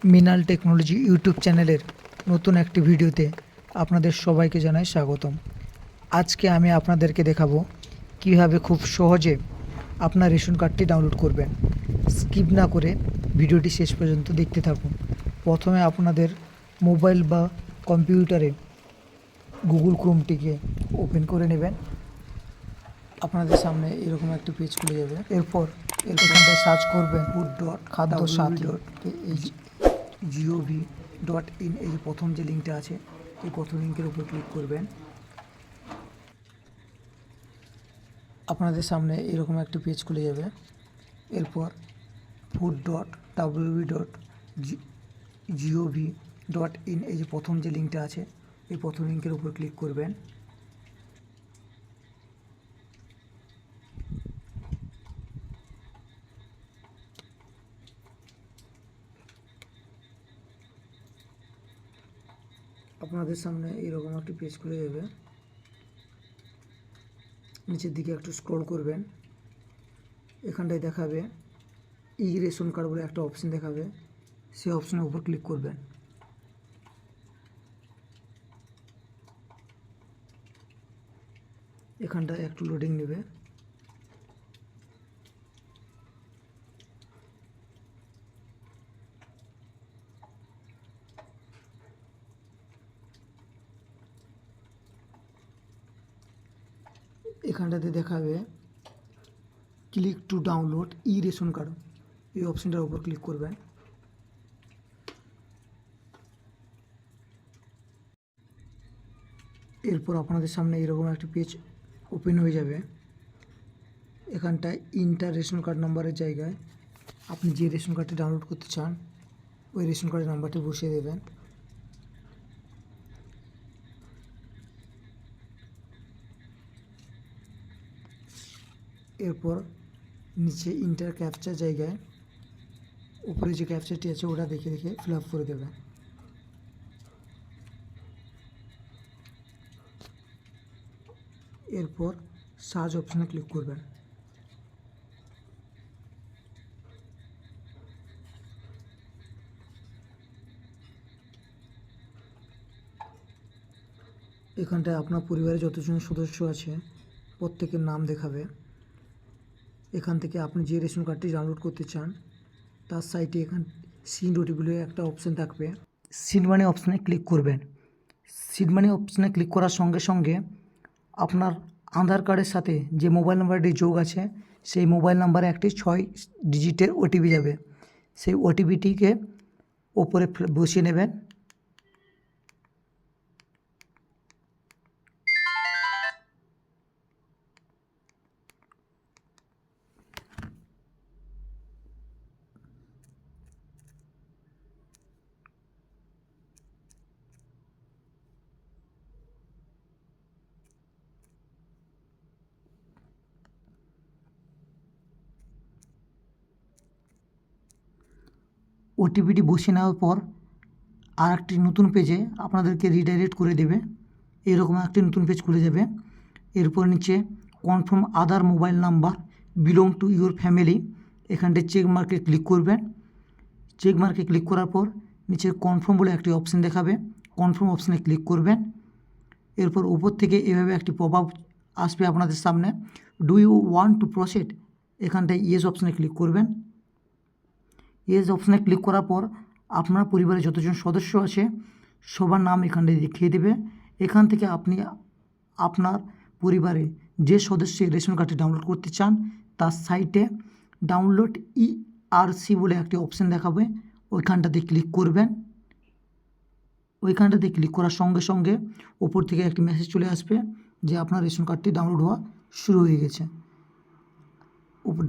মিনাল technology YouTube চ্যানেলের নতুন একটি ভিডিওতে আপনাদের সবাইকে জানাই স্বাগতম। আজকে আমি আপনাদেরকে দেখাবো কিভাবে খুব সহজে আপনার রেশন কার্ডটি ডাউনলোড করবেন। স্কিপ না করে ভিডিওটি শেষ পর্যন্ত দেখতে থাকুন। প্রথমে আপনাদের মোবাইল বা কম্পিউটারে গুগল ক্রোমটিকে ওপেন করে নেবেন। আপনাদের সামনে এরকম একটি পেজ খুলে যাবে। এরপর এখানটায় সার্চ করবেন food.খাদ্য7.gov.in। এই প্রথম যে লিঙ্কটা আছে এই প্রথম লিঙ্কের উপর ক্লিক করবেন। আপনাদের সামনে এরকম একটি পেজ খুলে যাবে। এরপর food.www.gov.in এই যে প্রথম যে লিঙ্কটা আছে এই প্রথম লিঙ্কের উপর ক্লিক করবেন। আপনাদের সামনে এরকম একটি পেজ খুলে যাবে। নিচের দিকে একটু স্ক্রল করবেন। এখানটায় দেখাবে ই রেশন কার্ড বলে একটা অপশন দেখাবে, সেই অপশনের উপর ক্লিক করবেন। এখানটায় একটু লোডিং নেবে। এখানটাতে দেখাবে click to download E ration card, এই অপশনটার উপর ক্লিক করবেন। এরপর আপনাদের সামনে এরকম একটা পেজ ওপেন হয়ে যাবে। এখানটায় ইন্টার রেশন কার্ড নাম্বারের জায়গায় আপনি যে রেশন কার্ডটি ডাউনলোড করতে চান ওই রেশন কার্ডের নাম্বারটি বসিয়ে দেবেন। এরপর নিচে ইন্টার ক্যাপচার জায়গায় উপরে যে ক্যাপচারটি আছে ওটা দেখে দেখে ফিল আপ করে দেবেন। এরপর সার্চ অপশানে ক্লিক করবেন। এখানটায় আপনার পরিবারে যতজন সদস্য আছে প্রত্যেকের নাম দেখাবে। এখান থেকে আপনি যে রেশন কার্ডটি ডাউনলোড করতে চান তার সাইটে এখান সিড ওটিপি বলে একটা অপশান থাকবে, সিড মানি অপশানে ক্লিক করবেন। সিড মানি অপশানে ক্লিক করার সঙ্গে সঙ্গে আপনার আধার কার্ডের সাথে যে মোবাইল নাম্বারটি যোগ আছে সেই মোবাইল নাম্বারে একটি 6 ডিজিটের ওটিপি যাবে। সেই ওটিপিটিকে ওপরে বসিয়ে নেবেন। ওটিপিটি বসিয়ে নেওয়ার পর আর একটি নতুন পেজে আপনাদেরকে রিডাইরেক্ট করে দেবে। এরকম একটি নতুন পেজ খুলে যাবে। এরপর নিচে confirm other mobile number belong to your family, এখানটায় চেক মার্কে ক্লিক করবেন। চেক মার্কে ক্লিক করার পর নিচে কনফার্ম বলে একটি অপশান দেখাবে, কনফার্ম অপশানে ক্লিক করবেন। এরপর উপর থেকে এভাবে একটি পপ আপ আসবে আপনাদের সামনে, do you want to proceed, এখানটায় ইয়েস অপশানে ক্লিক করবেন। ইয়েস অপশানে ক্লিক করার পর আপনার পরিবারে যতজন সদস্য আছে সবার নাম এখানটায় দেখিয়ে দেবে। এখান থেকে আপনি আপনার পরিবারে যে সদস্যের রেশন কার্ডটি ডাউনলোড করতে চান তার সাইটে ডাউনলোড ইআরসি বলে একটি অপশান দেখাবে, ওইখানটাতে ক্লিক করবেন। ওইখানটাতে ক্লিক করার সঙ্গে সঙ্গে ওপর থেকে একটি মেসেজ চলে আসবে যে আপনার রেশন কার্ডটি ডাউনলোড হওয়া শুরু হয়ে গেছে।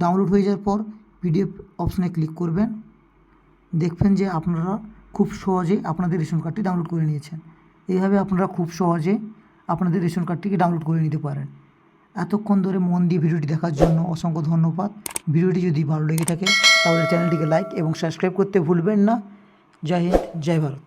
ডাউনলোড হয়ে যাওয়ার পর পিডিএফ অপশানে ক্লিক করবেন। দেখবেন যে আপনারা খুব সহজে আপনাদের রেশন কার্ডটি ডাউনলোড করে নিয়েছেন। এইভাবে আপনারা খুব সহজে আপনাদের রেশন কার্ডটিকে ডাউনলোড করে নিতে পারেন। এতক্ষণ ধরে মন দিয়ে ভিডিওটি দেখার জন্য অসংখ্য ধন্যবাদ। ভিডিওটি যদি ভালো লেগে থাকে তাহলে চ্যানেলটিকে লাইক এবং সাবস্ক্রাইব করতে ভুলবেন না। জয় হিন্দ, জয় ভারত।